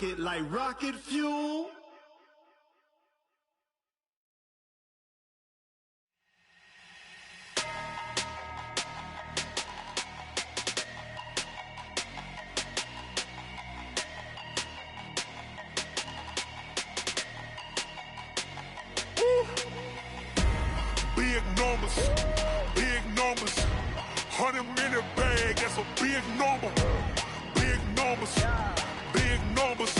rocket like rocket fuel. Big numbers, big numbers. 100-minute bag, that's a big number. Big numbers, big numbers.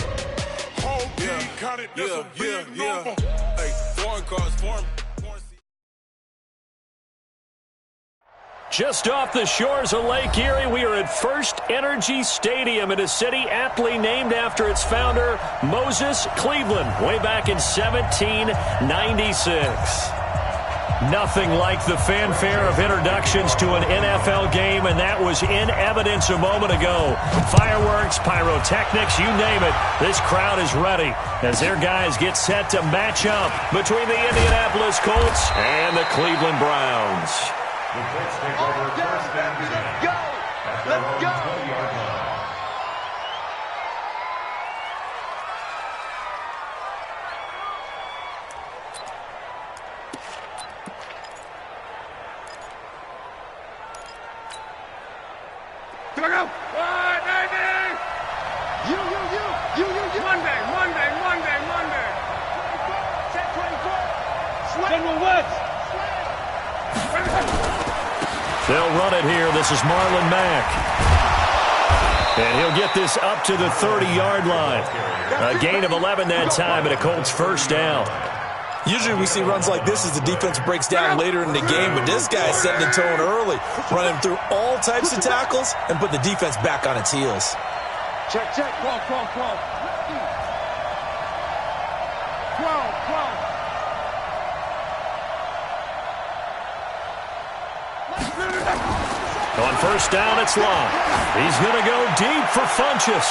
Whole team counted, that's a big number. Hey, foreign cars, foreign. Just off the shores of Lake Erie, we are at First Energy Stadium in a city aptly named after its founder, Moses Cleveland, way back in 1796. Nothing like the fanfare of introductions to an NFL game, and that was in evidence a moment ago. Fireworks, pyrotechnics, you name it. This crowd is ready as their guys get set to match up between the Indianapolis Colts and the Cleveland Browns. The Colts take over first and 10. Let's go! Let's go! 20-yard line. Monday. Check 24. General Woods. They'll run it here. This is Marlon Mack. And he'll get this up to the 30-yard line. A gain of 11 that time and a Colts first down. Usually we see runs like this as the defense breaks down later in the game, but this guy's setting the tone early, running through all types of tackles and put the defense back on its heels. Check. 12. 12. On first down, it's Locke. He's going to go deep for Funchess.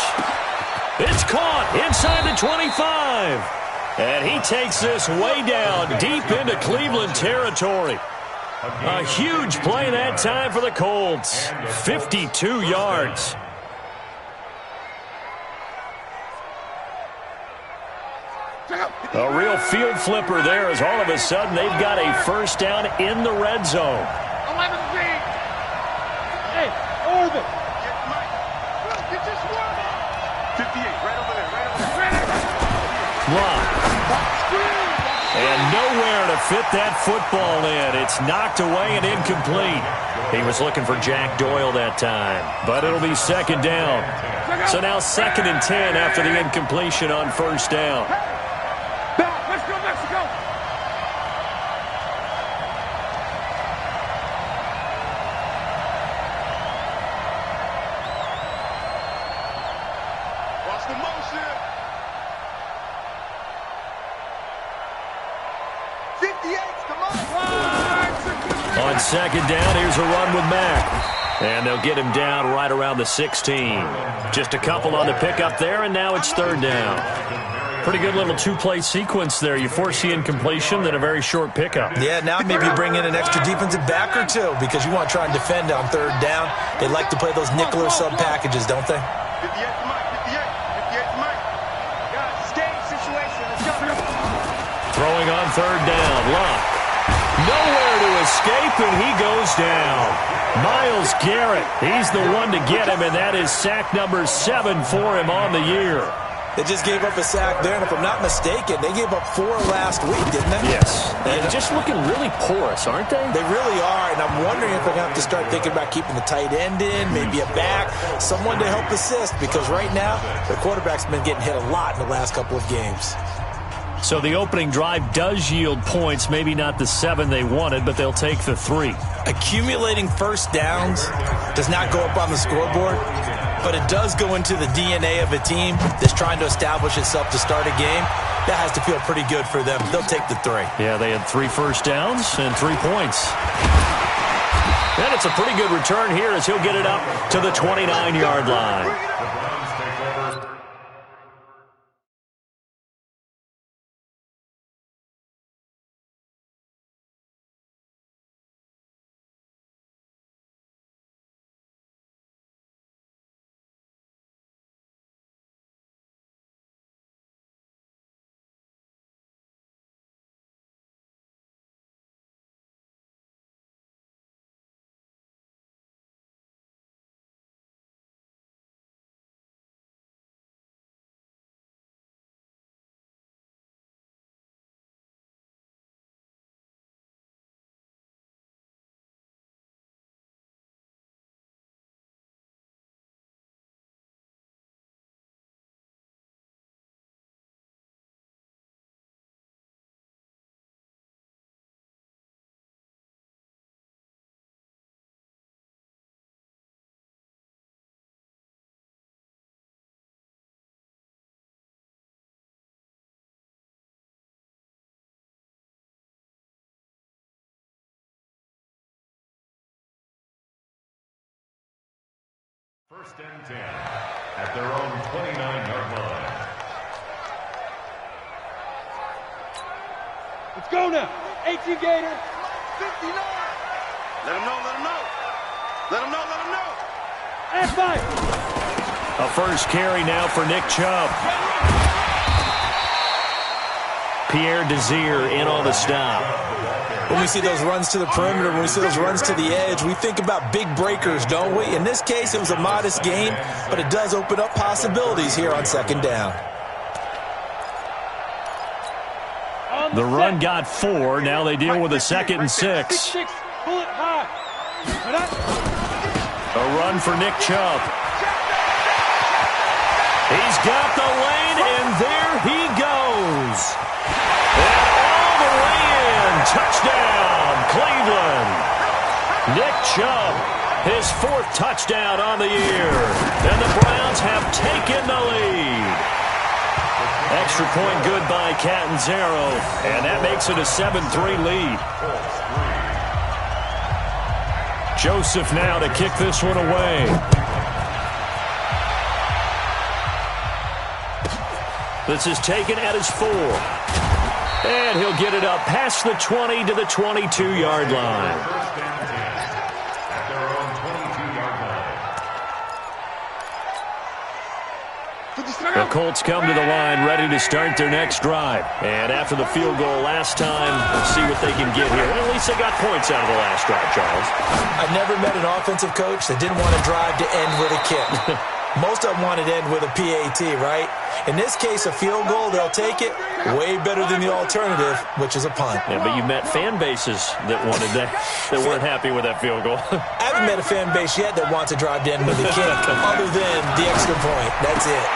It's caught inside the 25. And he takes this way down, deep into Cleveland territory. A huge play that time for the Colts. 52 yards. A real field flipper there as all of a sudden they've got a first down in the red zone. 11 feet. Hey, Orville. Get your swarm up. 58, right over there. Block. And nowhere to fit that football in. It's knocked away and incomplete. He was looking for Jack Doyle that time, but it'll be second down. So now 2nd and 10 after the incompletion on first down. Let's go, Mexico. Watch the motion. 58, come on. On second down, here's a run with Mack. And they'll get him down right around the 16. Just a couple on the pickup there, and now it's third down. Pretty good little two-play sequence there. You force the incompletion, then a very short pickup. Yeah, now maybe you bring in an extra defensive back or two because you want to try and defend on third down. They like to play those nickel or sub packages, don't they? 58 to Mike. 58 to Mike. Guys, game situation. Let's go. Throwing on third down, Locke. Nowhere to escape, and he goes down. Myles Garrett, he's the one to get him, and that is sack number 7 for him on the year. They just gave up a sack there, and if I'm not mistaken, they gave up 4 last week, didn't they? Yes. And just looking really porous, aren't they? They really are, and I'm wondering if they're going to have to start thinking about keeping the tight end in, maybe a back, someone to help assist, because right now, the quarterback's been getting hit a lot in the last couple of games. So the opening drive does yield points, maybe not the 7 they wanted, but they'll take the 3. Accumulating first downs does not go up on the scoreboard, but it does go into the DNA of a team that's trying to establish itself to start a game. That has to feel pretty good for them. They'll take the 3. Yeah, they had 3 first downs and 3 points. And it's a pretty good return here as he'll get it up to the 29-yard line. First and 10 at their own 29-yard line. Let's go now. 18 Gator. 59. Let him know, let him know. Let him know, let him know. And 5. A first carry now for Nick Chubb. Pierre Desir in on the stop. When we see those runs to the perimeter, when we see those runs to the edge, we think about big breakers, don't we? In this case, it was a modest gain, but it does open up possibilities here on second down. The run got 4. Now they deal with a 2nd and 6. Pull it high. A run for Nick Chubb. He's got the lane, and there he goes. And all the way in. Touchdown, Cleveland. Nick Chubb, his 4th touchdown on the year. And the Browns have taken the lead. Extra point good by Catanzaro, and that makes it a 7-3 lead. Joseph now to kick this one away. This is taken at his 4. And he'll get it up past the 20 to the 22-yard line. The Colts come to the line ready to start their next drive. And after the field goal last time, we'll see what they can get here. At least they got points out of the last drive, Charles. I've never met an offensive coach that didn't want to drive to end with a kick. Most of them want to end with a PAT, right? In this case, a field goal, they'll take it. Way better than the alternative, which is a punt. Yeah, but you met fan bases that wanted that, that weren't happy with that field goal. I haven't met a fan base yet that wants to drive to end with a kick, other than the extra point. That's it.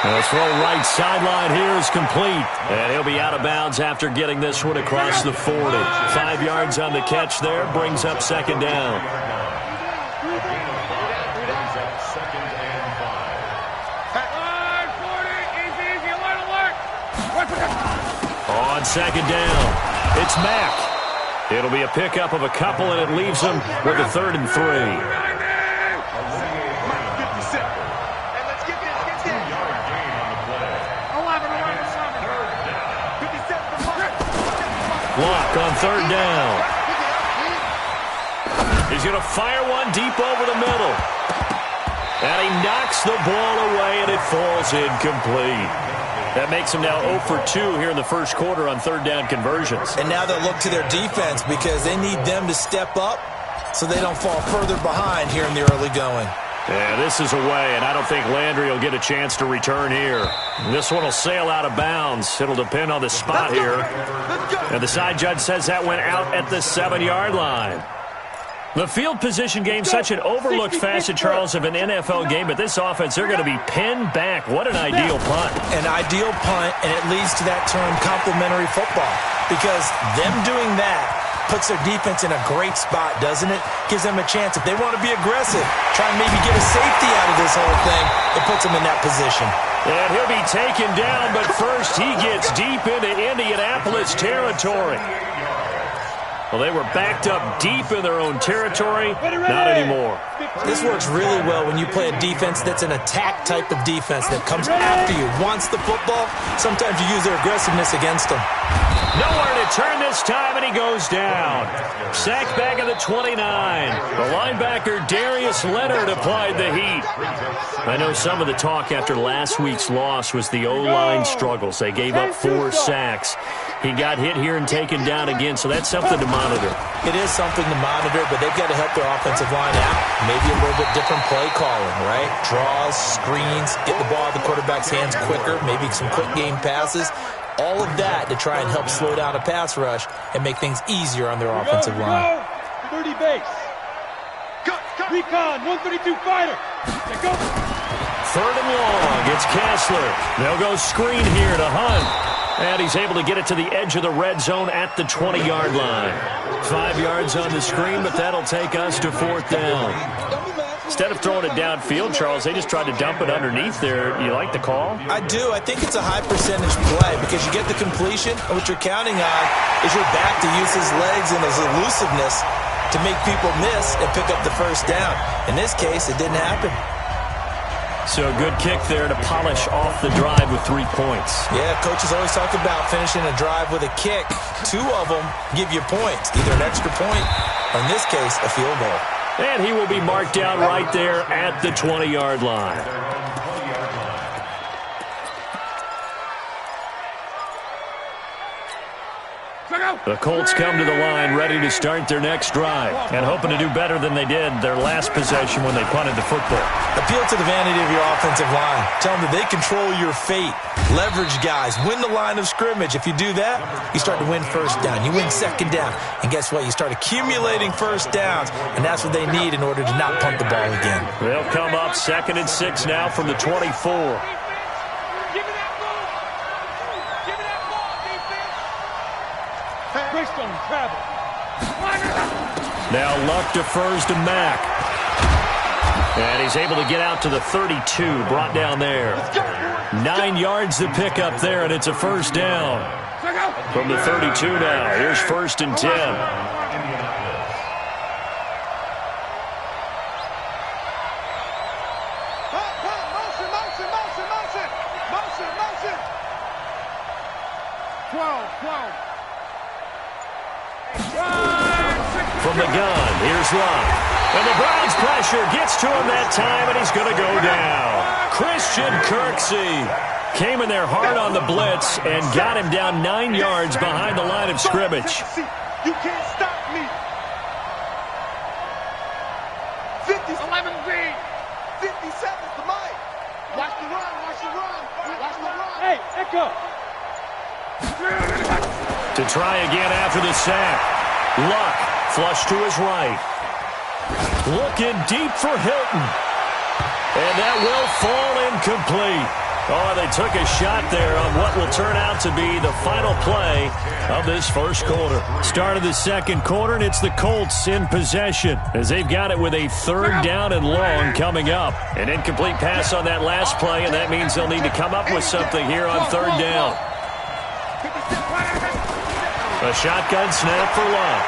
The throw right sideline here is complete. And he'll be out of bounds after getting this one across the 40. 5 yards on the catch there, brings up second down. On second down, it's Mack. It'll be a pickup of a couple, and it leaves him with a 3rd and 3. Block on 3rd down. He's going to fire one deep over the middle. And he knocks the ball away, and it falls incomplete. That makes him now 0 for 2 here in the first quarter on 3rd down conversions. And now they'll look to their defense because they need them to step up so they don't fall further behind here in the early going. Yeah, this is away, and I don't think Landry will get a chance to return here. This one will sail out of bounds. It'll depend on the spot here. And the side judge says that went out at the 7-yard line. The field position game, such an overlooked facet, Charles, of an NFL game, but this offense, they're going to be pinned back. What an ideal punt. An ideal punt, and it leads to that term complementary football, because them doing that puts their defense in a great spot, doesn't it? Gives them a chance. If they want to be aggressive, try and maybe get a safety out of this whole thing, it puts them in that position. And he'll be taken down, but first he gets deep into Indianapolis territory. Well, they were backed up deep in their own territory. Not anymore. This works really well when you play a defense that's an attack type of defense that comes after you, wants the football. Sometimes you use their aggressiveness against them. Nowhere to turn this time, and he goes down. Sacked back at the 29. The linebacker Darius Leonard applied the heat. I know some of the talk after last week's loss was the O-line struggles. They gave up 4 sacks. He got hit here and taken down again, so that's something to monitor. It is something to monitor, but they've got to help their offensive line out. Maybe a little bit different play calling, right? Draws, screens, get the ball out of the quarterback's hands quicker, maybe some quick game passes. All of that to try and help slow down a pass rush and make things easier on their offensive line. 30 base. Recon, 132 fighter. Go. 3rd and long. It's Kessler. They'll go screen here to Hunt. And he's able to get it to the edge of the red zone at the 20-yard line. 5 yards on the screen, but that'll take us to 4th down. Instead of throwing it downfield, Charles, they just tried to dump it underneath there. You like the call? I do. I think it's a high percentage play because you get the completion, and what you're counting on is your back to use his legs and his elusiveness to make people miss and pick up the first down. In this case, it didn't happen. So a good kick there to polish off the drive with 3 points. Yeah, coaches always talk about finishing a drive with a kick. 2 of them give you points, either an extra point or, in this case, a field goal. And he will be marked down right there at the 20-yard line. The Colts come to the line ready to start their next drive and hoping to do better than they did their last possession when they punted the football. Appeal to the vanity of your offensive line. Tell them that they control your fate. Leverage guys. Win the line of scrimmage. If you do that, you start to win first down. You win second down. And guess what? You start accumulating first downs, and that's what they need in order to not punt the ball again. They'll come up 2nd and 6 now from the 24. Now Luck defers to Mack. And he's able to get out to the 32, brought down there. 9 yards to pick up there, and it's a first down. From the 32 now, here's 1st and 10. From the gun, here's Luck. And the Browns pressure gets to him that time, and he's going to go down. Christian Kirksey came in there hard on the blitz and got him down 9 yards behind the line of scrimmage. You can't stop me. 11B. 57's the mic. Watch the run, watch the run, watch the run. Hey, Echo. To try again after the sack. Luck, flush to his right. Looking deep for Hilton. And that will fall incomplete. Oh, they took a shot there on what will turn out to be the final play of this first quarter. Start of the second quarter, and it's the Colts in possession as they've got it with a 3rd down and long coming up. An incomplete pass on that last play, and that means they'll need to come up with something here on 3rd down. A shotgun snap for Luck.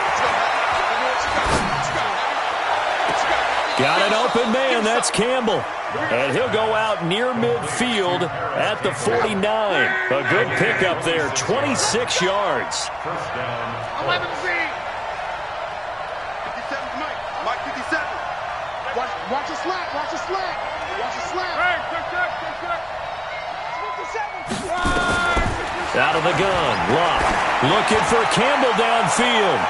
Got an open man, that's Campbell. And he'll go out near midfield at the 49. A good pickup there, 26 yards. 11Z. 57's Mike. Mike 57. Watch a slack, watch a slack. Watch a slack. Hey, check. 57. Out of the gun, Luck looking for Campbell downfield.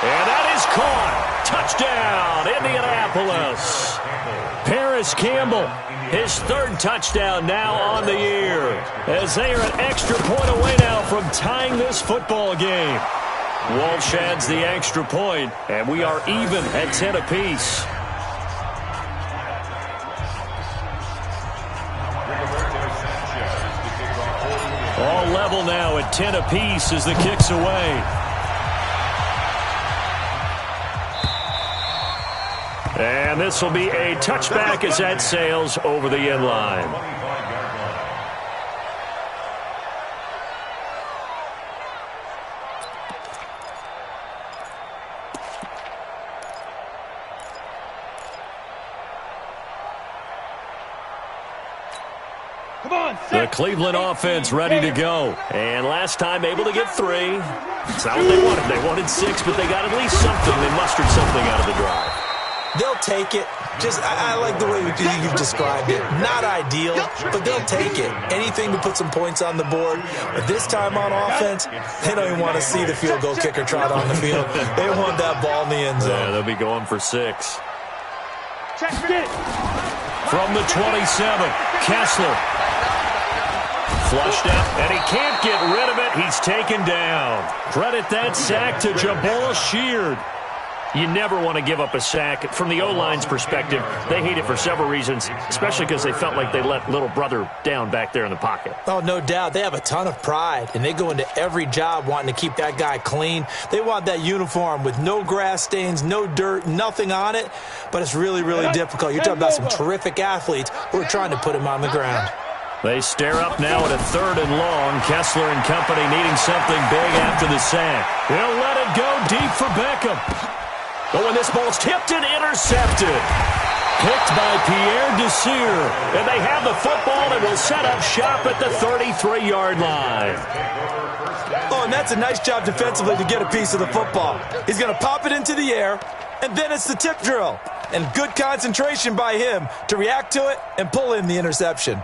And that is caught. Touchdown, Indianapolis. Paris Campbell, his 3rd touchdown now on the year, as they are an extra point away now from tying this football game. Walsh adds the extra point, and we are even at 10 apiece. All level now at 10 apiece as the kick's away. And this will be a touchback as that sails over the end line. The Cleveland offense ready to go. And last time able to get 3. It's not what they wanted. They wanted 6, but they got at least something. They mustered something out of the drive. They'll take it. I like the way you've described it. Not ideal, but they'll take it. Anything to put some points on the board. But this time on offense, they don't even want to see the field goal kicker trot on the field. They want that ball in the end zone. Yeah, they'll be going for 6. Check it. From the 27, Kessler. Flushed out, and he can't get rid of it. He's taken down. Credit that sack to Jabal Sheard. You never want to give up a sack. From the O-line's perspective, they hate it for several reasons, especially because they felt like they let little brother down back there in the pocket. Oh, no doubt. They have a ton of pride, and they go into every job wanting to keep that guy clean. They want that uniform with no grass stains, no dirt, nothing on it, but it's really, really difficult. You're talking about some terrific athletes who are trying to put him on the ground. They stare up now at a 3rd and long. Kessler and company needing something big after the sack. He'll let it go deep for Beckham. But when this ball's tipped and intercepted, picked by Pierre Desir. And they have the football and will set up shop at the 33-yard line. Oh, and that's a nice job defensively to get a piece of the football. He's going to pop it into the air, and then it's the tip drill. And good concentration by him to react to it and pull in the interception.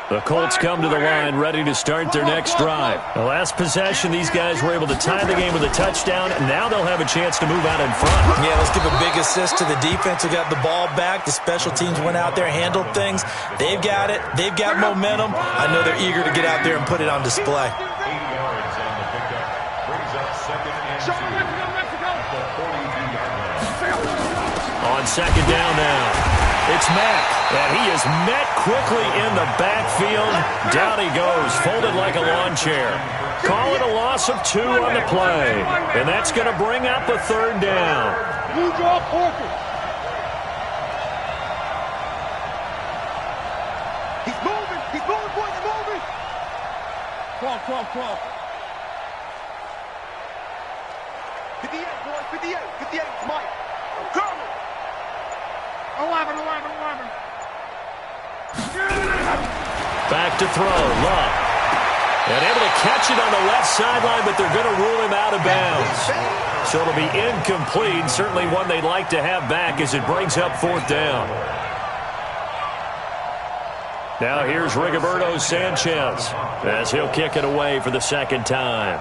The Colts come to the line ready to start their next drive. The last possession, these guys were able to tie the game with a touchdown, and now they'll have a chance to move out in front. Yeah, let's give a big assist to the defense who got the ball back. The special teams went out there, handled things. They've got it. They've got momentum. I know they're eager to get out there and put it on display. On second down now. It's Mack, and he is met quickly in the backfield. Down he goes, folded like a lawn chair. Call it a loss of 2 on the play, and that's going to bring up a third down. You draw Porter. He's moving, boys, he's moving. Come on. 58, boys, 58, Mike. Come on. 11. Back to throw, Love. And able to catch it on the left sideline, but they're going to rule him out of bounds. So it'll be incomplete, certainly one they'd like to have back as it brings up fourth down. Now here's Rigoberto Sanchez as he'll kick it away for the second time.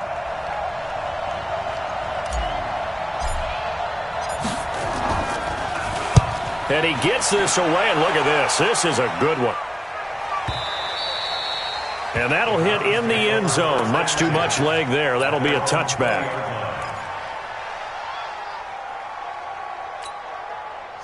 And he gets this away, and look at this. This is a good one. And that'll hit in the end zone. Much too much leg there. That'll be a touchback.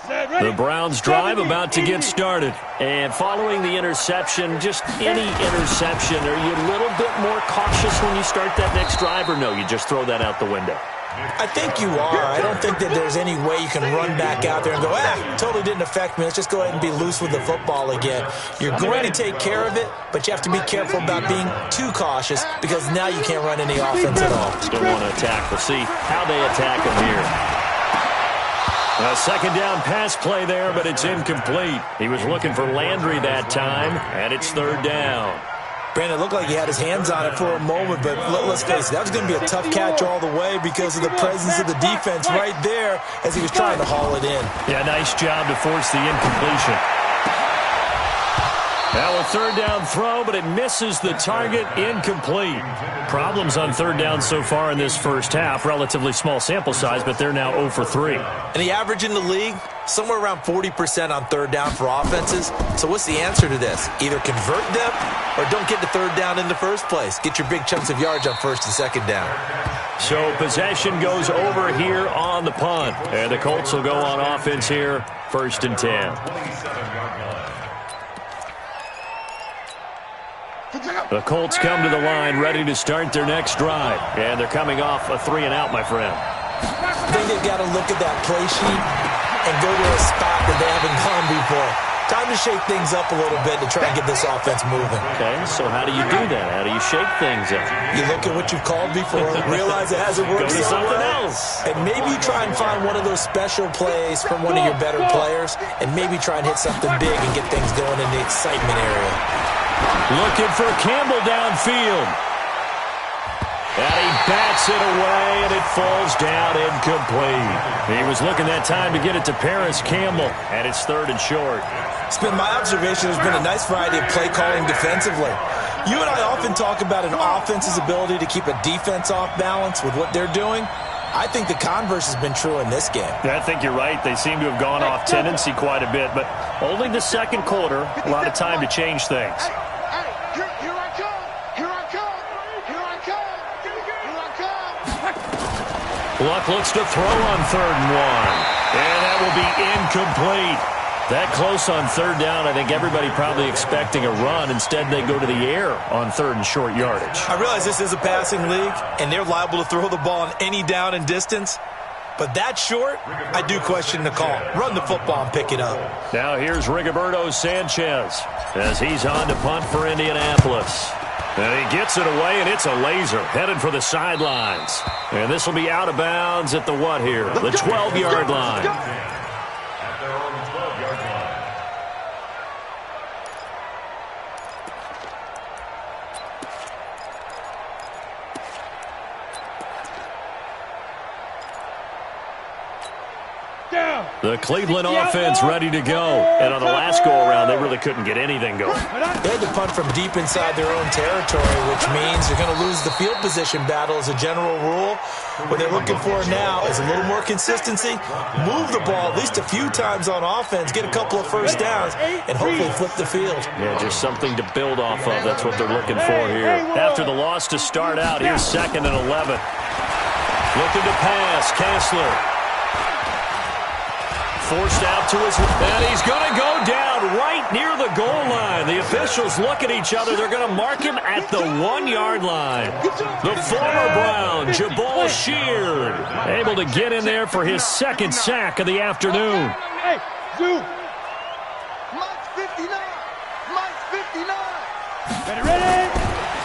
The Browns drive about to get started. And following the interception, just any interception, are you a little bit more cautious when you start that next drive, or no, you just throw that out the window? I think you are. I don't think that there's any way you can run back out there and go, totally didn't affect me. Let's just go ahead and be loose with the football again. You're going to take care of it, but you have to be careful about being too cautious because now you can't run any offense at all. Still want to attack. We'll see how they attack him here. A second down pass play there, but it's incomplete. He was looking for Landry that time, and it's third down. Brandon, it looked like he had his hands on it for a moment, but let's face it, that was going to be a tough catch all the way because of the presence of the defense right there as he was trying to haul it in. Yeah, nice job to force the incompletion. Now a third down throw, but it misses the target, incomplete. Problems on third down so far in this first half. Relatively small sample size, but they're now 0 for 3. And the average in the league, somewhere around 40% on third down for offenses. So what's the answer to this? Either convert them or don't get the third down in the first place. Get your big chunks of yards on first and second down. So possession goes over here on the punt. And the Colts will go on offense here, 1st and 10. The Colts come to the line ready to start their next drive. And they're coming off a 3-and-out, my friend. I think they've got to look at that play sheet and go to a spot that they haven't gone before. Time to shake things up a little bit to try and get this offense moving. Okay, so how do you do that? How do you shake things up? You look at what you've called before, realize it hasn't worked so something well, else. and maybe try and find one of those special plays from one of your better players, and maybe try and hit something big and get things going in the excitement area. Looking for Campbell downfield. And he bats it away, and it falls down incomplete. He was looking that time to get it to Paris Campbell, and it's 3rd and short. It's been my observation there's been a nice variety of play calling defensively. You and I often talk about an offense's ability to keep a defense off balance with what they're doing. I think the converse has been true in this game. I think you're right. They seem to have gone off tendency quite a bit, but only the second quarter, a lot of time to change things. Luck looks to throw on 3rd and 1. And that will be incomplete. That close on third down, I think everybody probably expecting a run. Instead, they go to the air on 3rd and short yardage. I realize this is a passing league, and they're liable to throw the ball on any down and distance. But that short, I do question the call. Run the football and pick it up. Now here's Rigoberto Sanchez as he's on to punt for Indianapolis. And he gets it away, and it's a laser headed for the sidelines. And this will be out of bounds at the what here? The 12-yard line. their own 12-yard line. The Cleveland offense ready to go. And on the last go-around, they really couldn't get anything going. They had to punt from deep inside their own territory, which means they're going to lose the field position battle as a general rule. What they're looking for now is a little more consistency, move the ball at least a few times on offense, get a couple of first downs, and hopefully flip the field. Yeah, just something to build off of. That's what they're looking for here. After the loss to start out, here's 2nd and 11. Looking to pass, Kessler. Forced out to his left, and he's going to go down right near the goal line. The officials look at each other. They're going to mark him at the 1-yard line. The former Brown, Jabal Sheard, able to get in there for his 2nd sack of the afternoon. Hey, Zoo. Mike's 59. Mike's 59. Ready?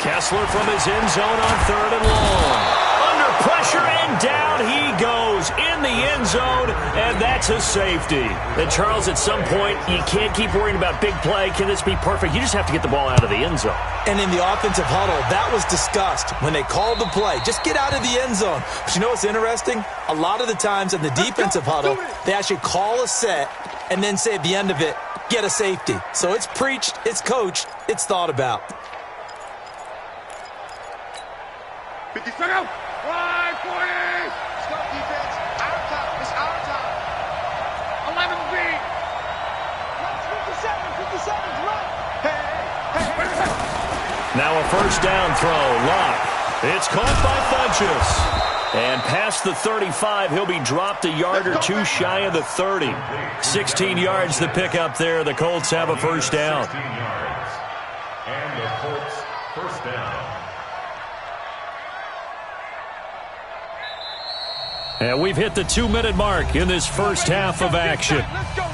Kessler from his end zone on 3rd and long. Under pressure, and down he goes in the end zone, and that's a safety. And, Charles, at some point, you can't keep worrying about big play. Can this be perfect? You just have to get the ball out of the end zone. And in the offensive huddle, that was discussed when they called the play. Just get out of the end zone. But you know what's interesting? A lot of the times in the defensive huddle, they actually call a set and then say at the end of it, get a safety. So it's preached, it's coached, it's thought about. 50 seconds. 540. Stop defense. Our time. It's our time. 11 feet. Mike's 57. 57's right. Hey. Now a first down throw. Locke. It's caught by Funchess. And past the 35, he'll be dropped a yard or two shy of the 30. 16 yards the pickup there. The Colts have a first down. 16 yards. And the Colts first down. And we've hit the 2-minute mark in this first half of action. Let's go.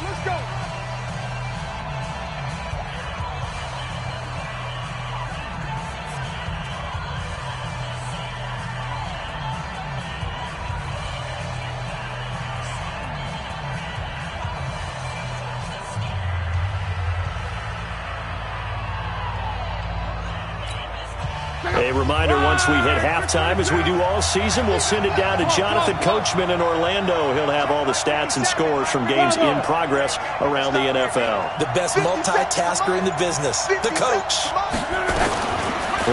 A reminder, once we hit halftime, as we do all season, we'll send it down to Jonathan Coachman in Orlando. He'll have all the stats and scores from games in progress around the NFL. The best multitasker in the business, the coach.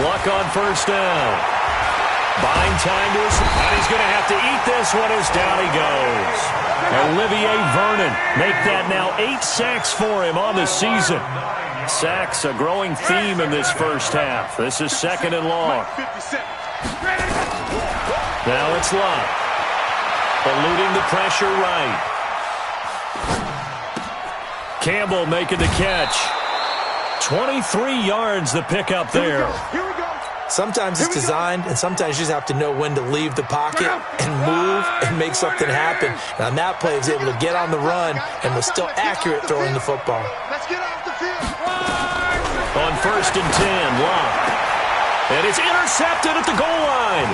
Luck on first down. Buying time to his, and he's going to have to eat this one as down he goes. Olivier Vernon make that now 8 sacks for him on the season. Sacks, a growing theme in this first half. This is 2nd and long. Now it's Locke. Eluding the pressure right. Campbell making the catch. 23 yards the pickup there. Sometimes it's designed, and sometimes you just have to know when to leave the pocket and move and make something happen. And on that play, he was able to get on the run and was still accurate throwing the football. Let's get off the field. On 1st and 10, Locke. And it's intercepted at the goal line.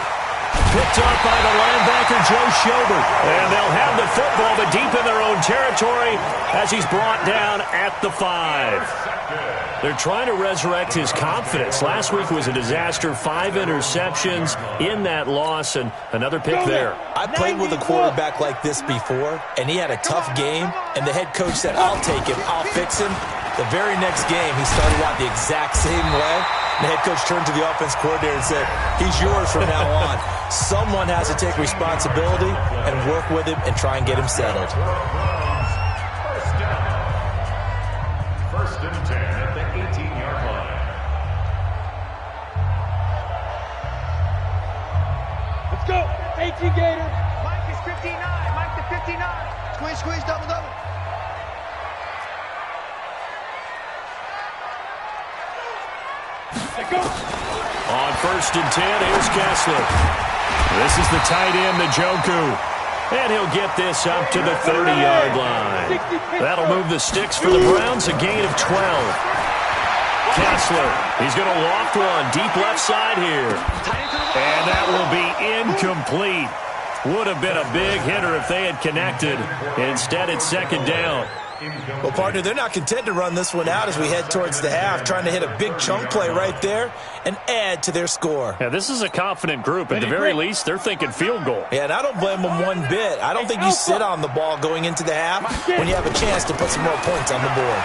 Picked up by the linebacker, Joe Schobert. And they'll have the football, but deep in their own territory as he's brought down at the 5. They're trying to resurrect his confidence. Last week was a disaster. 5 interceptions in that loss, and another pick there. I played with a quarterback like this before, and he had a tough game, and the head coach said, I'll take him, I'll fix him. The very next game, he started out the exact same way. The head coach turned to the offense coordinator and said, he's yours from now on. Someone has to take responsibility and work with him and try and get him settled. First and 10 at the 18-yard line. Let's go. 18 Gators. Mike is 59. Mike to 59. Squeeze, squeeze, double, double. Let's go. On 1st and 10, here's Kessler. This is the tight end, Njoku. And he'll get this up to the 30-yard line. That'll move the sticks for the Browns, a gain of 12. Kessler, he's going to loft one deep left side here. And that will be incomplete. Would have been a big hitter if they had connected. Instead, it's second down. Well, partner, they're not content to run this one out as we head towards the half, trying to hit a big chunk play right there and add to their score. Yeah, this is a confident group. At the very least, they're thinking field goal. Yeah, and I don't blame them one bit. I don't think you sit on the ball going into the half when you have a chance to put some more points on the board.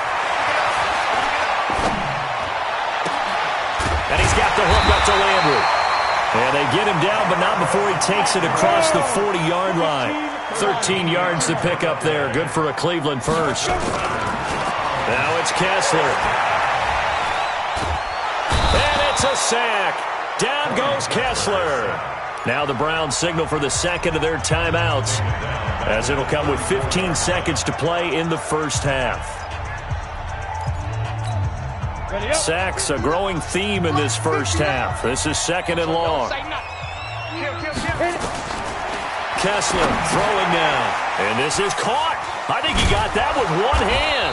And he's got the hook up to Landry. And they get him down, but not before he takes it across the 40-yard line. 13 yards to pick up there. Good for a Cleveland first. Now it's Kessler. And it's a sack. Down goes Kessler. Now the Browns signal for the second of their timeouts, as it'll come with 15 seconds to play in the first half. Sacks, a growing theme in this first half. This is second and long. Kessler throwing now. And this is caught. I think he got that with one hand.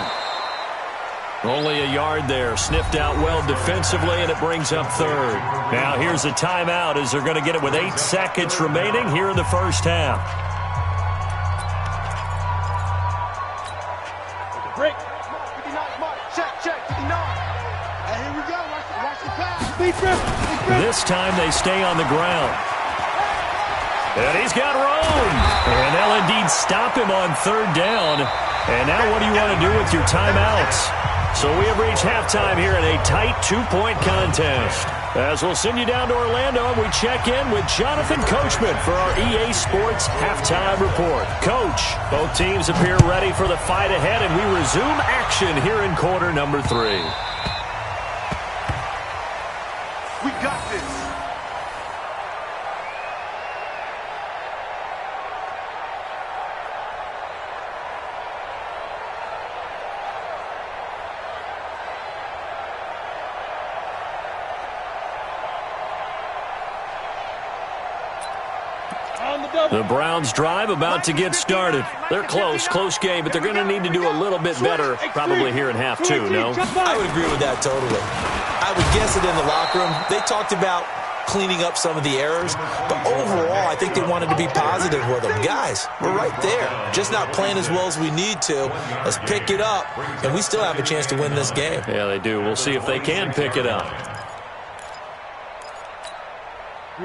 Only a yard there. Sniffed out well defensively, and it brings up third. Now here's a timeout as they're going to get it with 8 seconds remaining here in the first half. Break. 59 mark. Check. 59. And here we go. Watch the pass. This time they stay on the ground. And he's got room. And they'll indeed stop him on third down. And now what do you want to do with your timeouts? So we have reached halftime here in a tight 2-point contest. As we'll send you down to Orlando, and we check in with Jonathan Coachman for our EA Sports Halftime Report. Coach, both teams appear ready for the fight ahead, and we resume action here in quarter number 3. We got this. The Browns drive about to get started. They're close game, but they're going to need to do a little bit better probably here in half 2, no? I would agree with that totally. I would guess it in the locker room. They talked about cleaning up some of the errors, but overall, I think they wanted to be positive with them. Guys, we're right there. Just not playing as well as we need to. Let's pick it up, and we still have a chance to win this game. Yeah, they do. We'll see if they can pick it up.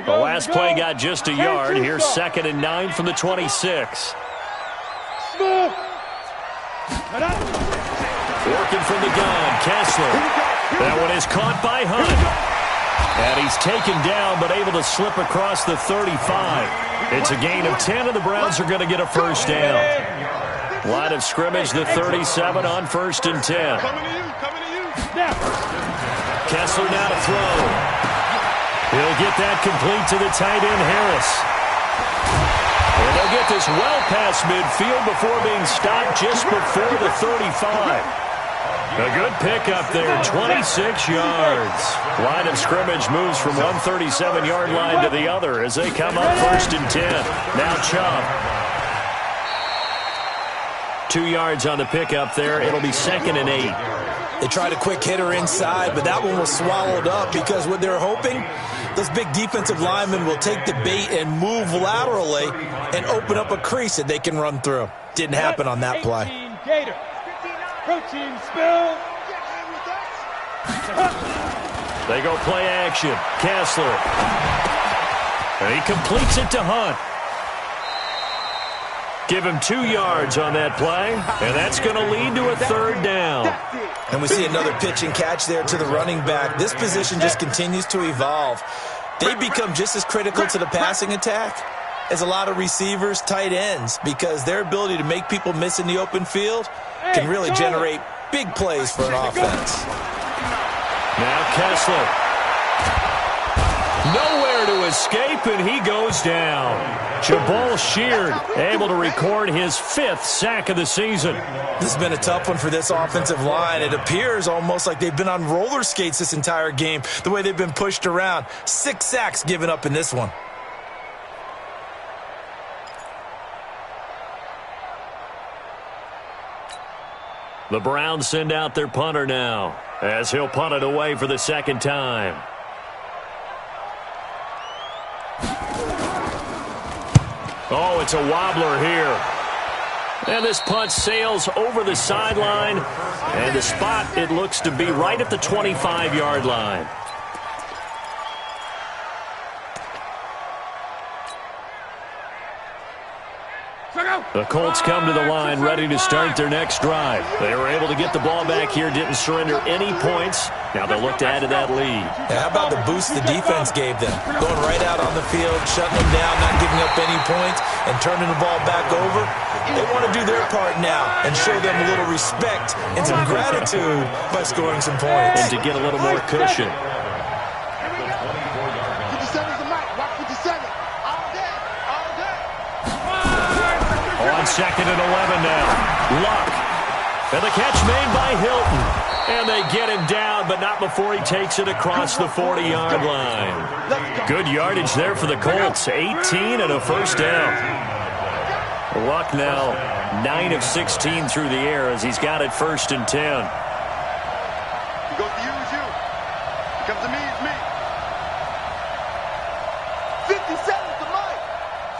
The last play got just a yard. Here's 2nd and 9 from the 26. Working from the gun, Kessler. That one is caught by Hunt. And he's taken down, but able to slip across the 35. It's a gain of 10, and the Browns are going to get a first down. Line of scrimmage, the 37 on 1st and 10. Kessler now to throw. He'll get that complete to the tight end, Harris. And they'll get this well past midfield before being stopped just before the 35. A good pickup there, 26 yards. Line of scrimmage moves from one 37-yard line to the other as they come up 1st and 10. Now Chubb. 2 yards on the pickup there. It'll be 2nd and 8. They tried a quick hitter inside, but that one was swallowed up because what they're hoping, those big defensive linemen will take the bait and move laterally and open up a crease that they can run through. Didn't happen on that play. Gator. Protein spill. They go play action. Kessler. And he completes it to Hunt. Give him 2 yards on that play, and that's going to lead to a 3rd down. And we see another pitch and catch there to the running back. This position just continues to evolve. They become just as critical to the passing attack as a lot of receivers, tight ends, because their ability to make people miss in the open field can really generate big plays for an offense. Now Kessler. Nowhere to escape, and he goes down. Jabal Sheard able to record his 5th sack of the season. This has been a tough one for this offensive line. It appears almost like they've been on roller skates this entire game, the way they've been pushed around. 6 sacks given up in this one. The Browns send out their punter now, as he'll punt it away for the 2nd time. Oh, it's a wobbler here. And this punt sails over the sideline. And the spot, it looks to be right at the 25-yard line. The Colts come to the line ready to start their next drive. They were able to get the ball back here, didn't surrender any points. Now they'll look to add to that lead. Yeah, how about the boost the defense gave them? Going right out on the field, shutting them down, not giving up any points, and turning the ball back over. They want to do their part now and show them a little respect and some gratitude by scoring some points. And to get a little more cushion. On 2nd and 11 now. Luck. And the catch made by Hilton. And they get him down, but not before he takes it across the 40-yard line. Good yardage there for the Colts. 18 and a first down. Luck now 9 of 16 through the air as he's got it 1st and 10. He goes to you, it's you. He comes to me, it's me. 57's the mic.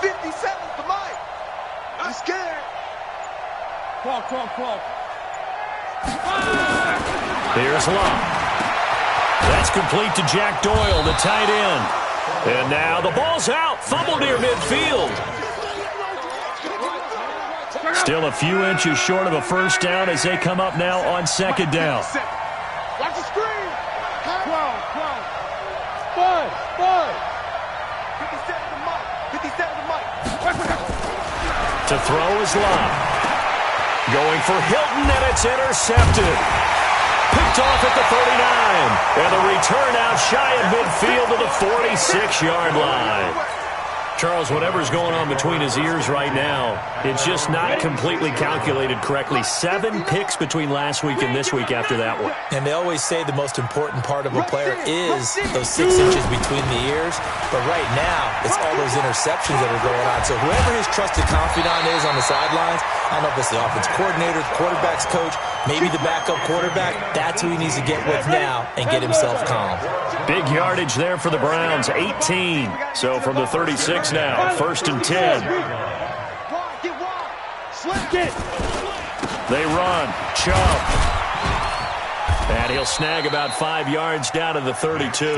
57's the mic. I'm scared. Clock. Here's Luck. That's complete to Jack Doyle, the tight end. And now the ball's out. Fumble near midfield. Still a few inches short of a first down as they come up now on 2nd down. Watch the screen. 12. 57's the mic. 57's the mic. To throw is Luck. Going for Hilton, and it's intercepted. Picked off at the 39. And the return out shy of midfield to the 46-yard line. Charles, whatever's going on between his ears right now, it's just not completely calculated correctly. 7 picks between last week and this week after that one. And they always say the most important part of a player is those 6 inches between the ears. But right now, it's all those interceptions that are going on. So whoever his trusted confidant is on the sidelines, I don't know if it's the offense coordinator, the quarterback's coach, maybe the backup quarterback, that's who he needs to get with now and get himself calm. Big yardage there for the Browns, 18. So from the 36 now, 1st and 10. They run. Chubb. And he'll snag about 5 yards down to the 32.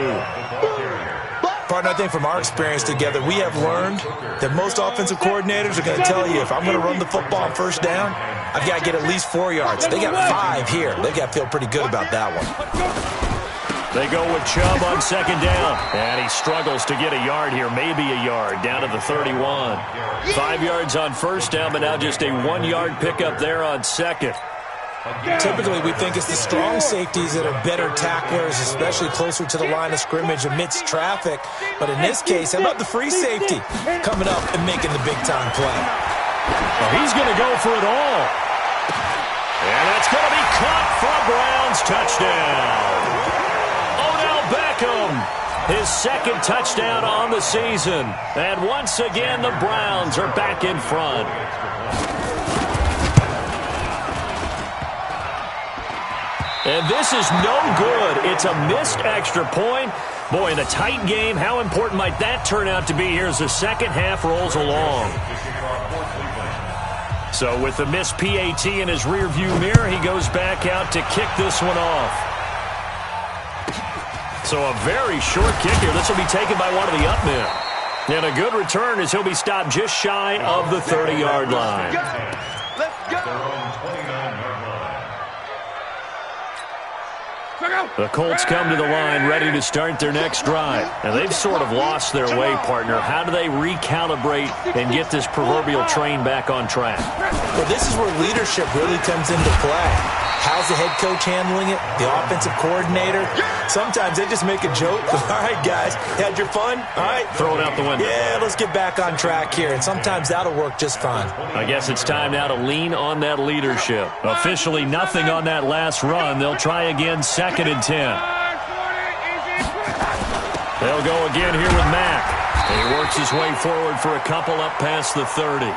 Partner, I think from our experience together, we have learned that most offensive coordinators are going to tell you, if I'm going to run the football on 1st down, I've got to get at least 4 yards. They got 5 here. They got to feel pretty good about that one. They go with Chubb on 2nd down. And he struggles to get a yard here, maybe a yard, down to the 31. 5 yards on 1st down, but now just a 1-yard pickup there on 2nd. Typically, we think it's the strong safeties that are better tacklers, especially closer to the line of scrimmage amidst traffic. But in this case, how about the free safety coming up and making the big-time play? Well, he's going to go for it all. And that's going to be caught for a Browns touchdown. Odell Beckham, his 2nd touchdown on the season. And once again, the Browns are back in front. And this is no good. It's a missed extra point. Boy, in a tight game, how important might that turn out to be here as the second half rolls along? So with the missed PAT in his rearview mirror, he goes back out to kick this one off. So a very short kick here. This will be taken by one of the up men. And a good return as he'll be stopped just shy of the 30-yard line. Let's go. The Colts come to the line ready to start their next drive. And they've sort of lost their way, partner. How do they recalibrate and get this proverbial train back on track? Well, this is where leadership really comes into play. How's the head coach handling it? The offensive coordinator? Sometimes they just make a joke. All right, guys, had your fun? All right. Throw it out the window. Yeah, let's get back on track here. And sometimes that'll work just fine. I guess it's time now to lean on that leadership. Officially nothing on that last run. They'll try again 2nd and 10. They'll go again here with Mack. And he works his way forward for a couple up past the 30.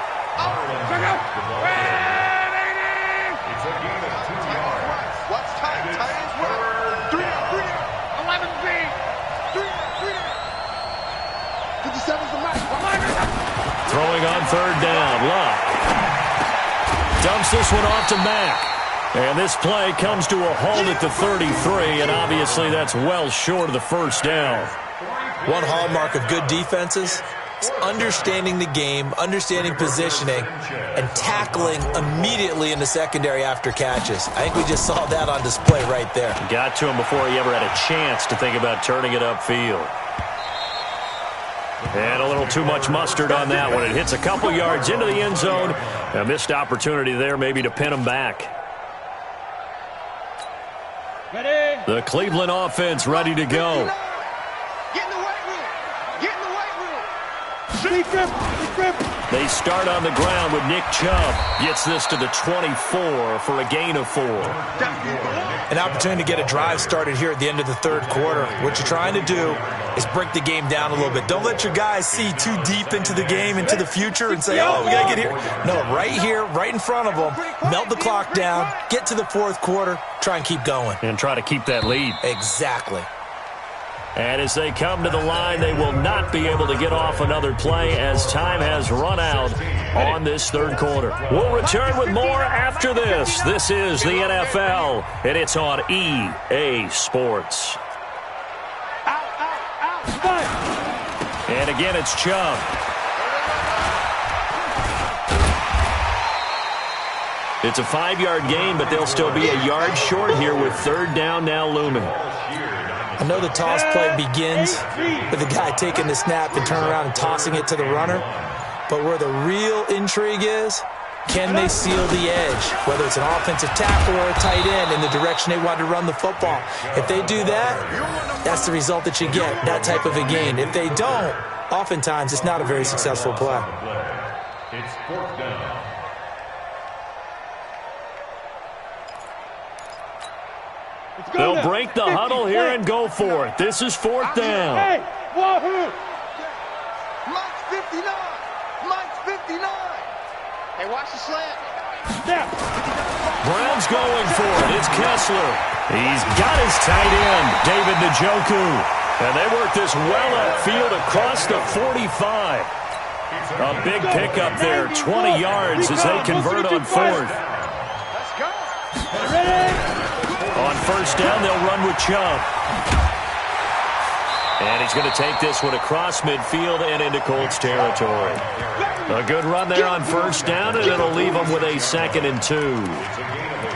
Throwing on third down. Luck dumps this one off to Mack. And this play comes to a halt at the 33, and obviously that's well short of the first down. One hallmark of good defenses is understanding the game, understanding positioning, and tackling immediately in the secondary after catches. I think we just saw that on display right there. Got to him before he ever had a chance to think about turning it upfield. And a little too much mustard on that one. It hits a couple yards into the end zone. A missed opportunity there maybe to pin him back. Ready. The Cleveland offense ready to go. Get in the weight room. Get in the weight room. Deep grip. They start on the ground with Nick Chubb. Gets this to the 24 for a gain of 4. An opportunity to get a drive started here at the end of the third quarter. What you're trying to do is break the game down a little bit. Don't let your guys see too deep into the game, into the future, and say, oh, we got to get here. No, right here, right in front of them. Melt the clock down, get to the fourth quarter, try and keep going. And try to keep that lead. Exactly. And as they come to the line, they will not be able to get off another play as time has run out on this third quarter. We'll return with more after this. This is the NFL, and it's on EA Sports. And again, it's Chubb. It's a 5-yard gain, but they'll still be a yard short here with third down now looming. I know the toss play begins with the guy taking the snap and turning around and tossing it to the runner. But where the real intrigue is, can they seal the edge? Whether it's an offensive tackle or a tight end in the direction they want to run the football. If they do that, that's the result that you get, that type of a gain. If they don't, oftentimes it's not a very successful play. It's fourth down. They'll break the huddle here and go for it. This is fourth down. Hey, wahoo! Mike's 59. Mike's 59. Hey, watch the slant. Snap. Browns going for it. It's Kessler. He's got his tight end, David Njoku. And they work this well upfield across the 45. A big pickup there, 20 yards as they convert on fourth. Let's go. Ready. On first down, they'll run with Chubb. And he's going to take this one across midfield and into Colts territory. A good run there on first down, and it'll leave them with a 2nd and 2.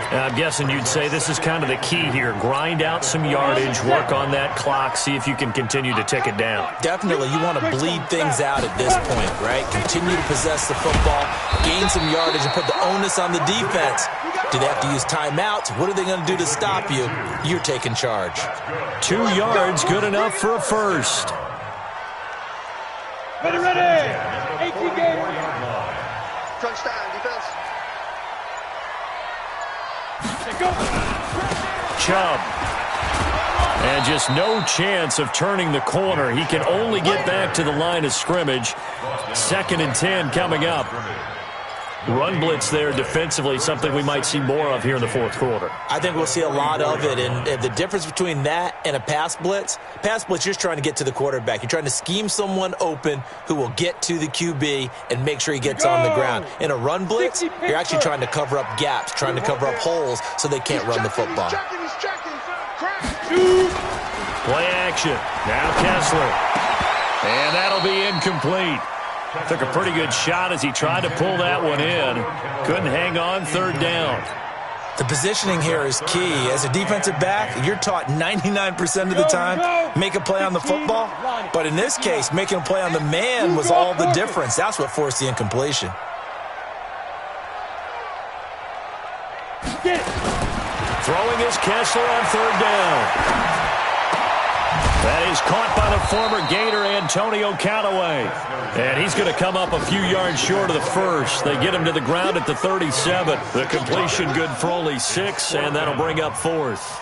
I'm guessing you'd say this is kind of the key here. Grind out some yardage, work on that clock, see if you can continue to tick it down. Definitely, you want to bleed things out at this point, right? Continue to possess the football, gain some yardage, and put the onus on the defense. Do they have to use timeouts? What are they going to do to stop you? You're taking charge. 2 yards, good enough for a first. Ready. 18 games. Touchdown, defense. Go. Chubb. And just no chance of turning the corner. He can only get back to the line of scrimmage. 2nd and 10 coming up. Run blitz there defensively, something we might see more of here in the fourth quarter. I think we'll see a lot of it, and the difference between that and a pass blitz, you're just trying to get to the quarterback. You're trying to scheme someone open who will get to the QB and make sure he gets on the ground. In a run blitz, you're actually trying to cover up gaps, trying to cover up holes so they can't run the football. He's checking. Play action. Now Kessler. And that'll be incomplete. Took a pretty good shot as he tried to pull that one in. Couldn't hang on, third down. The positioning here is key. As a defensive back, you're taught 99% of the time, make a play on the football. But in this case, making a play on the man was all the difference. That's what forced the incompletion. Throwing is Kessler on third down. That is caught by the former Gator Antonio Callaway. And he's going to come up a few yards short of the first. They get him to the ground at the 37. The completion good for only 6, and that'll bring up fourth.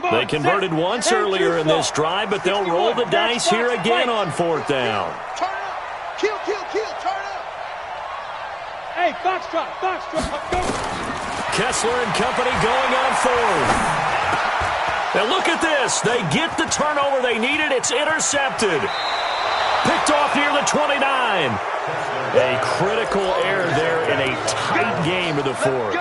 They converted once earlier in this drive, but they'll roll the dice here again on fourth down. Turn up. Kill. Turn up. Hey, foxtrot, foxtrot, go. Kessler and company going on forward. Now look at this. They get the turnover they needed. It's intercepted. Picked off near the 29. A critical error there in a tight game of the fourth.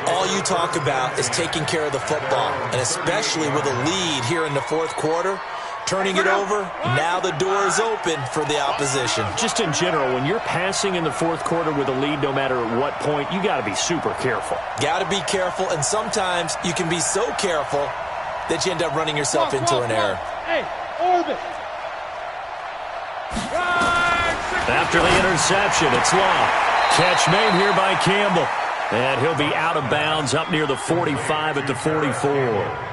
All you talk about is taking care of the football, and especially with a lead here in the fourth quarter. Turning it over, now the door is open for the opposition. Just in general, when you're passing in the fourth quarter with a lead, no matter at what point, you got to be super careful. Got to be careful, and sometimes you can be so careful that you end up running yourself into an error. Hey, orbit. After the interception, it's long. Catch made here by Campbell. And he'll be out of bounds up near the 45 at the 44.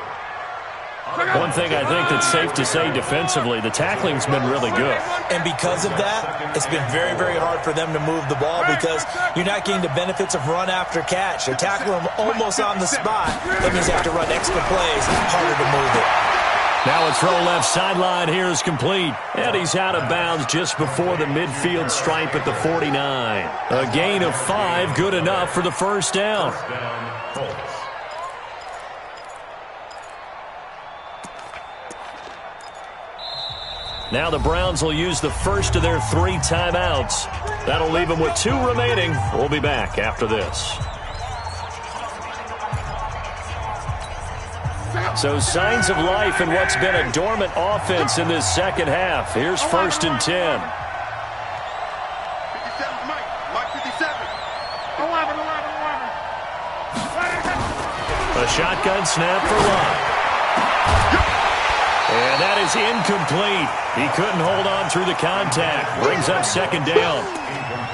One thing I think that's safe to say defensively, the tackling's been really good. And because of that, it's been very, very hard for them to move the ball because you're not getting the benefits of run after catch. They're tackling them almost on the spot. That means they have to run extra plays, harder to move it. Now a throw left sideline here is complete. And he's out of bounds just before the midfield stripe at the 49. A gain of 5, good enough for the first down. Now the Browns will use the first of their 3 timeouts. That'll leave them with 2 remaining. We'll be back after this. So signs of life in what's been a dormant offense in this second half. Here's 1st and 10. 57, Mike 57. 11. A shotgun snap for Locke. And that is incomplete. He couldn't hold on through the contact. Brings up 2nd down.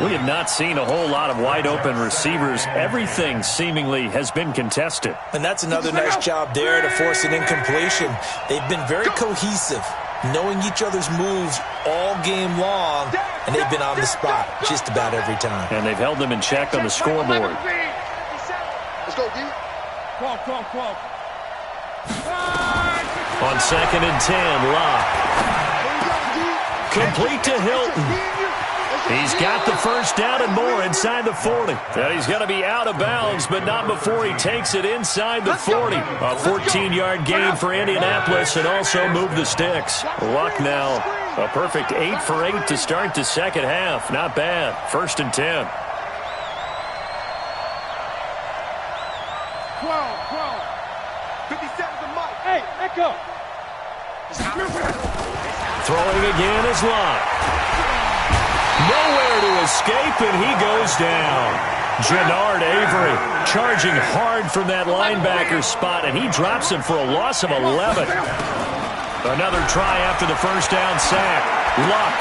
We have not seen a whole lot of wide-open receivers. Everything seemingly has been contested. And that's another nice job there to force an incompletion. They've been very cohesive, knowing each other's moves all game long, and they've been on the spot just about every time. And they've held them in check on the scoreboard. Let's go, D. 12. On 2nd and 10, Locke. Complete to Hilton. He's got the first down and more inside the 40. And he's going to be out of bounds, but not before he takes it inside the 40. A 14-yard gain for Indianapolis and also move the sticks. Luck now, a perfect 8 for 8 to start the second half. Not bad. 1st and 10. 12. 57 to Mike. Hey, echo. Throwing again is Locke. Nowhere to escape, and he goes down. Jannard Avery charging hard from that linebacker spot, and he drops him for a loss of 11. Another try after the first down sack. Luck.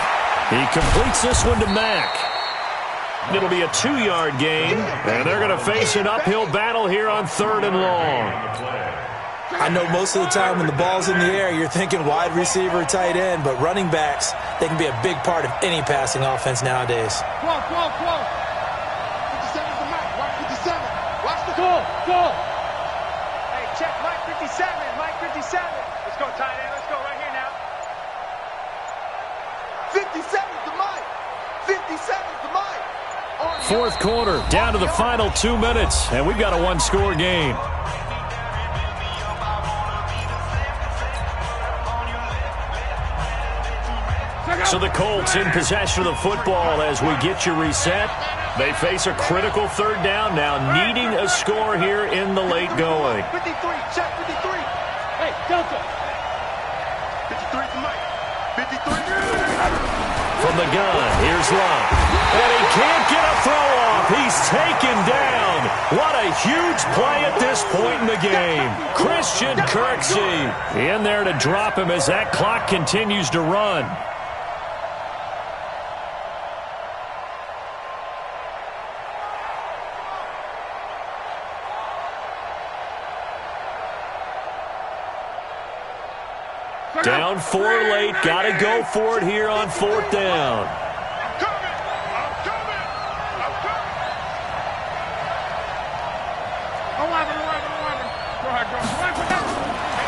He completes this one to Mack. It'll be a 2-yard gain, and they're going to face an uphill battle here on 3rd and long. I know most of the time when the ball's in the air, you're thinking wide receiver, tight end, but running backs, they can be a big part of any passing offense nowadays. 12. 57 to Mike. Mike 57. Watch the Go. Hey, check Mike 57. Mike 57. Let's go, tight end. Let's go right here now. 57 to Mike. 57 to Mike. Fourth quarter, down to the final 2 minutes, and we've got a 1-score game. So the Colts in possession of the football as we get you reset. They face a critical 3rd down now, needing a score here in the late going. 53, check 53. Hey, Delta. 53 to Mike. 53. From the gun, here's Locke. And he can't get a throw off. He's taken down. What a huge play at this point in the game. Christian Kirksey in there to drop him as that clock continues to run. Down 4 late. Got to go for it here on 4th down.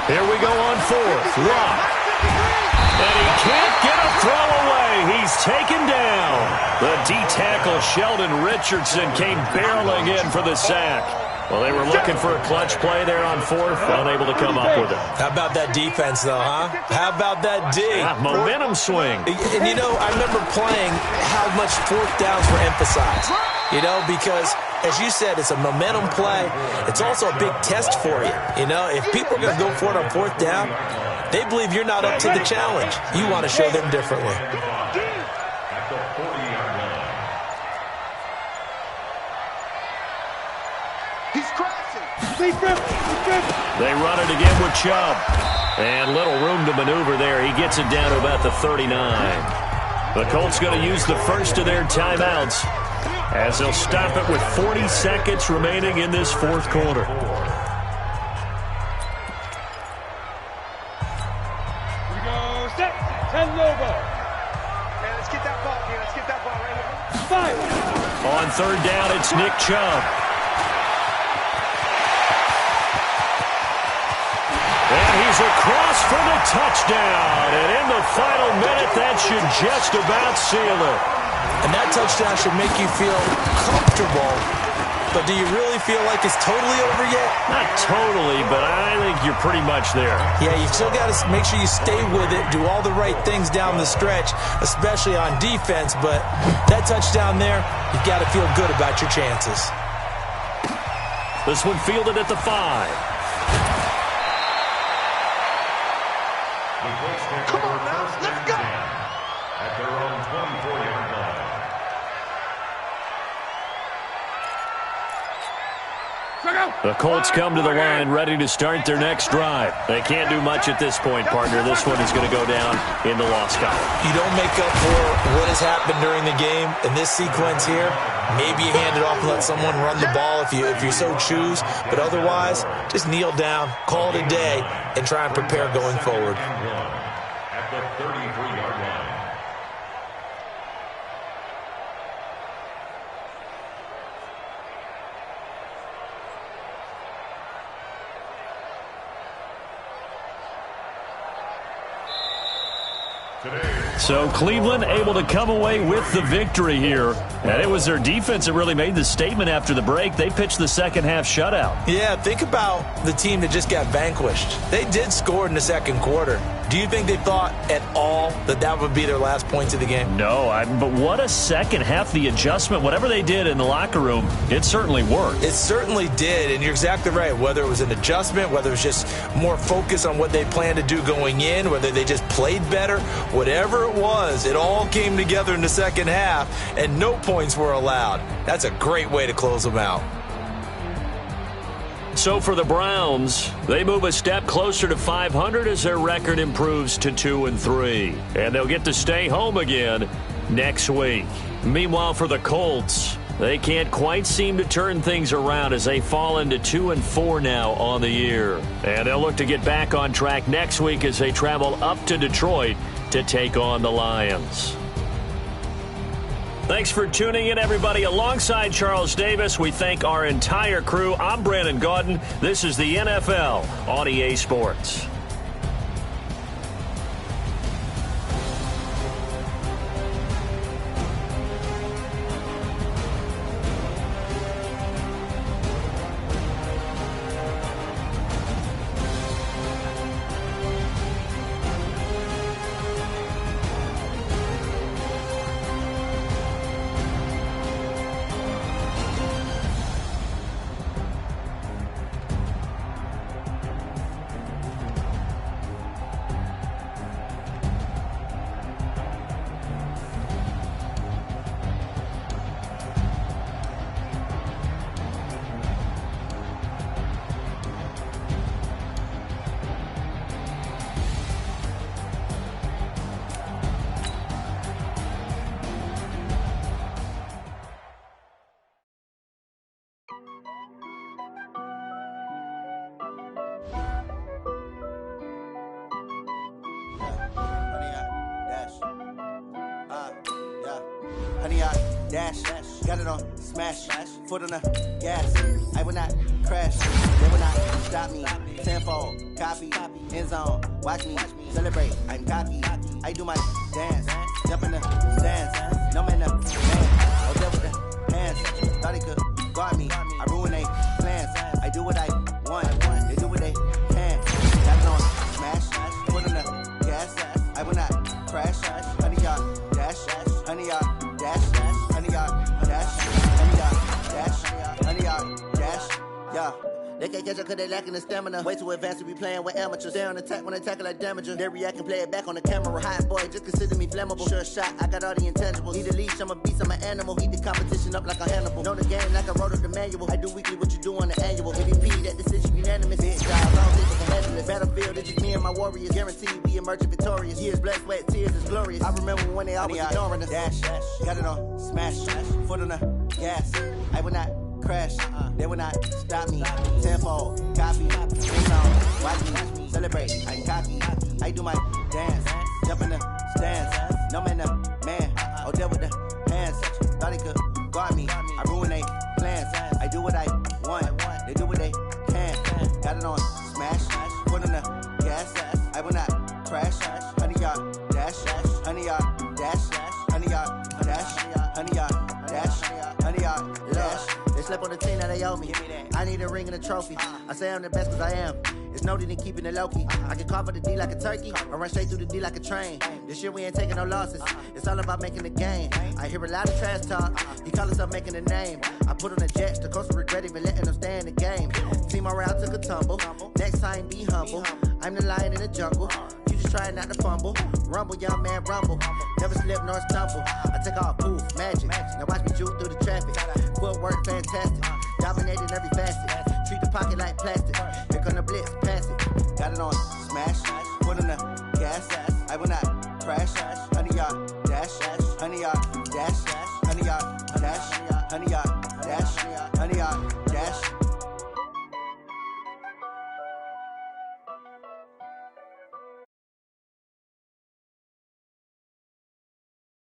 Here we go on 4th. Lock. And he can't get a throw away. he's taken down. The D-tackle Sheldon Richardson came barreling in for the sack. Well, they were looking for a clutch play there on fourth, unable to come up with it. How about that defense, though, huh? How about that D? Yeah, momentum swing. And, you know, I remember playing how much fourth downs were emphasized. You know, because, as you said, it's a momentum play. It's also a big test for you. You know, if people are going to go for it on fourth down, they believe you're not up to the challenge. You want to show them differently. He's crashing. They run it again with Chubb. And little room to maneuver there. He gets it down to about the 39. The Colts going to use the first of their timeouts as they'll stop it with 40 seconds remaining in this fourth quarter. Here we go. Set. 10 over. Man, let's get that ball here. Let's get that ball right here. Fire. On third down, it's Nick Chubb. And he's across for the touchdown. And in the final minute, that should just about seal it. And that touchdown should make you feel comfortable. But do you really feel like it's totally over yet? Not totally, but I think you're pretty much there. Yeah, you still got to make sure you stay with it, do all the right things down the stretch, especially on defense. But that touchdown there, you've got to feel good about your chances. This one fielded at the 5. Come on now, let's go. At their own 24-yard line. The Colts come to the line ready to start their next drive. They can't do much at this point, partner. This one is going to go down in the loss column. You don't make up for what has happened during the game in this sequence here. Maybe you hand it off and let someone run the ball if you so choose. But otherwise, just kneel down, call it a day, and try and prepare going forward. At the 33-yard line. So Cleveland able to come away with the victory here. And it was their defense that really made the statement after the break. They pitched the second half shutout. Yeah, think about the team that just got vanquished. They did score in the second quarter. Do you think they thought at all that that would be their last points of the game? No, but what a second half. The adjustment, whatever they did in the locker room, it certainly worked. It certainly did, and you're exactly right. Whether it was an adjustment, whether it was just more focus on what they planned to do going in, whether they just played better, whatever it was, it all came together in the second half, and no points were allowed. That's a great way to close them out. So for the Browns, they move a step closer to 500 as their record improves to 2-3. And they'll get to stay home again next week. Meanwhile, for the Colts, they can't quite seem to turn things around as they fall into 2-4 now on the year. And they'll look to get back on track next week as they travel up to Detroit to take on the Lions. Thanks for tuning in, everybody. Alongside Charles Davis, we thank our entire crew. I'm Brandon Gaudin. This is the NFL on EA Sports. Dash, got it on, smash, foot on the gas. I will not crash, they will not stop me. Tenfold, copy, end zone, watch me celebrate. I'm cocky, I do my dance. jump in the stands. No man, man. Oh, there with the hands. Thought he could guard me. I ruin they plans. I do what I want. They do what they can. Got it on smash. Put in the gas. I will not crash. Honey, y'all dash. Honey, y'all dash. Honey, y'all dash. Honey, y'all dash. Honey, y'all dash. Yeah. They can't catch up cause they lacking the stamina. Way too advanced to be playing with amateurs. Stay on attack when they tackle like damager. They react and play it back on the camera. Hot boy, just consider me flammable. Sure shot, I got all the intangibles. Need a leash, I'm a beast, I'm an animal. Heat the competition up like a Hannibal. Know the game like I wrote up the manual. I do weekly what you do on the annual. MVP, that decision unanimous. Big guys, I don't think it's competitive. Battlefield, it's just me and my warriors. Guaranteed we emerging victorious. Years, blood, sweat, tears is glorious. I remember when they always ignoring us. Dash, got it on smash. Foot on the gas. I will not crash, they will not stop me. Tenfold, copy, sing on, watch me, celebrate, I'm cocky. I do my dance, jump in the stands. No man, man, oh, there with the hands. Thought he could guard me, I ruin they plans. I do what I want, they do what they can. Got it on smash, put on the gas. I will not crash, honey, y'all dash. Honey, y'all dash, honey, y'all dash. Honey, y'all dash, honey, y'all dash. They slept on the team that they owe me. I need a ring and a trophy. I say I'm the best cause I am. It's no need in keeping it low-key. I can carve up the D like a turkey or run straight through the D like a train. This year we ain't taking no losses. It's all about making the game. I hear a lot of trash talk. He call himself making a name. I put on the jets. The coach will regret even letting them stay in the game. Team morale took a tumble. Next time be humble. I'm the lion in the jungle. You just trying not to fumble. Rumble, young man, rumble. Never slip nor stumble. I take off, poof, magic. Now watch me juke through the traffic. Footwork fantastic. Dominating every facet. Treat the pocket like plastic. Here come the blitz, pass it. Got it on smash. Put on the gas. I will not crash. Honey, y'all dash. Honey, y'all dash. Honey, y'all dash. Honey, y'all dash. Honey, y'all